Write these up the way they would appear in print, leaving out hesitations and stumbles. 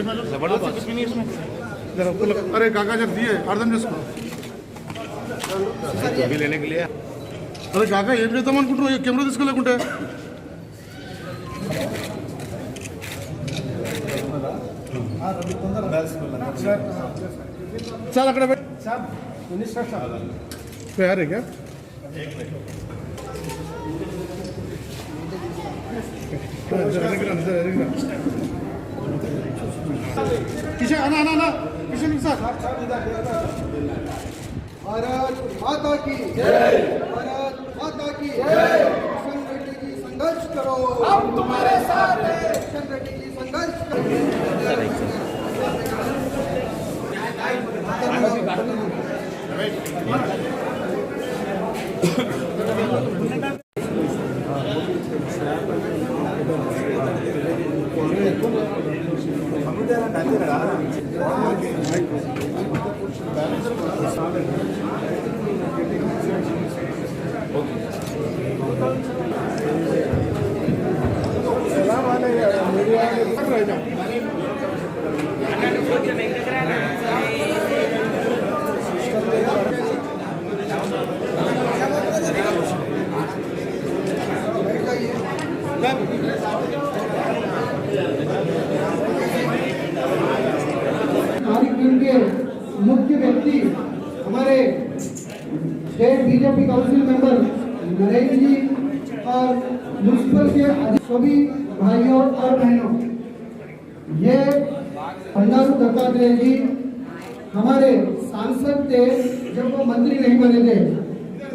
जबरदस्त कुछ भी नहीं इसमें। अरे काका जब दिए अर्धम जिसको अभी लेने के लिए अरे काका ఏం చేద్దాం అనుకుంటున్నావు కెమెరా తీసుకోలేకుంటే चल अकड़ तैयार है क्या किशन आना आना आना किशन के साथ भारत माता की जय, भारत माता की जय। किशन रेड्डी जी संघर्ष करो, हम तुम्हारे साथ हैं। किशन रेड्डी जी संघर्ष करो। कार्यक्रम के मुख्य व्यक्ति हमारे state BJP council member Narendra ji और म्यूनिसिपल के सभी भाइयों और बहनों, ये बंडारू दत्तात्रेय जी हमारे सांसद थे जब वो मंत्री नहीं बने थे।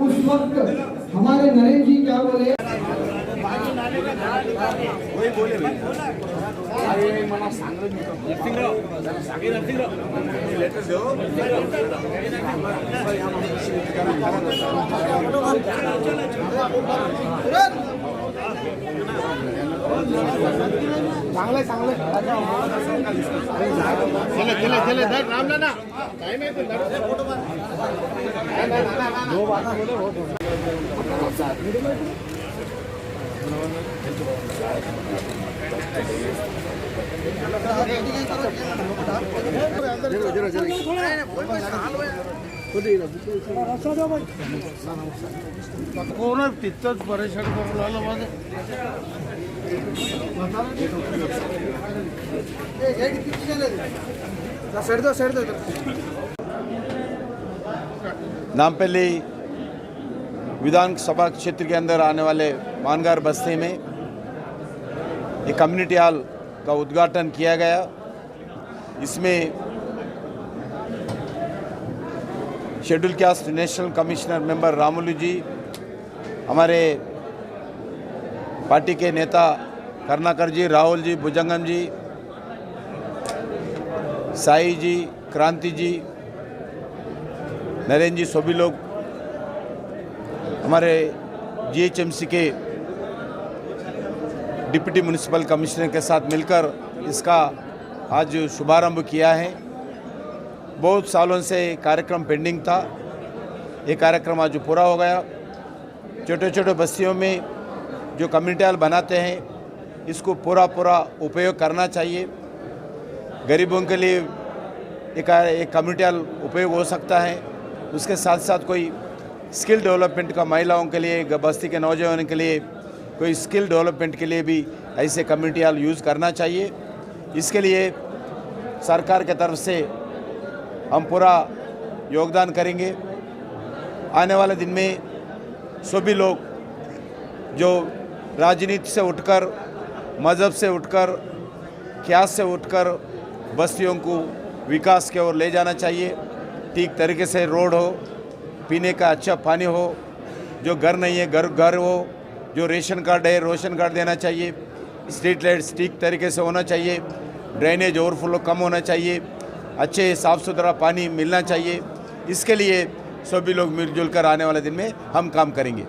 उस वक्त हमारे नरेंद्र जी क्या बोले, चांगले चांगले चले चले चले राम लाना टाइम है दो बातें बोले वो कोण तिथंच परेशान करून राहिलं माझं नामपल्ली विधानसभा क्षेत्र के अंदर आने वाले मानगार बस्ती में एक कम्युनिटी हॉल का उद्घाटन किया गया। इसमें schedule caste national commissioner member Ramulu ji, हमारे पार्टी के नेता करुणाकर जी, राहुल जी, भुजंगम जी, साई जी, क्रांति जी, नरेंद्र जी, सभी लोग हमारे जीएचएमसी के डिप्टी म्यूनिसिपल कमिश्नर के साथ मिलकर इसका आज शुभारंभ किया है। बहुत सालों से कार्यक्रम पेंडिंग था, ये कार्यक्रम आज पूरा हो गया। छोटे छोटे बस्तियों में जो कम्युनिटी हॉल बनाते हैं इसको पूरा उपयोग करना चाहिए। गरीबों के लिए एक कम्युनिटी हॉल उपयोग हो सकता है। उसके साथ साथ कोई स्किल डेवलपमेंट का महिलाओं के लिए, बस्ती के नौजवानों के लिए कोई स्किल डेवलपमेंट के लिए भी ऐसे कम्युनिटी हॉल यूज़ करना चाहिए। इसके लिए सरकार के तरफ से हम पूरा योगदान करेंगे। आने वाले दिन में सभी लोग जो राजनीति से उठकर, मज़हब से उठकर, क्यास से उठकर बस्तियों को विकास की ओर ले जाना चाहिए। ठीक तरीके से रोड हो, पीने का अच्छा पानी हो, जो घर नहीं है घर हो, जो रेशन कार्ड है राशन कार्ड देना चाहिए, स्ट्रीट लाइट्स ठीक तरीके से होना चाहिए, ड्रेनेज ओवरफ्लो कम होना चाहिए, अच्छे साफ़ सुथरा पानी मिलना चाहिए। इसके लिए सभी लोग मिलजुल कर आने वाले दिन में हम काम करेंगे।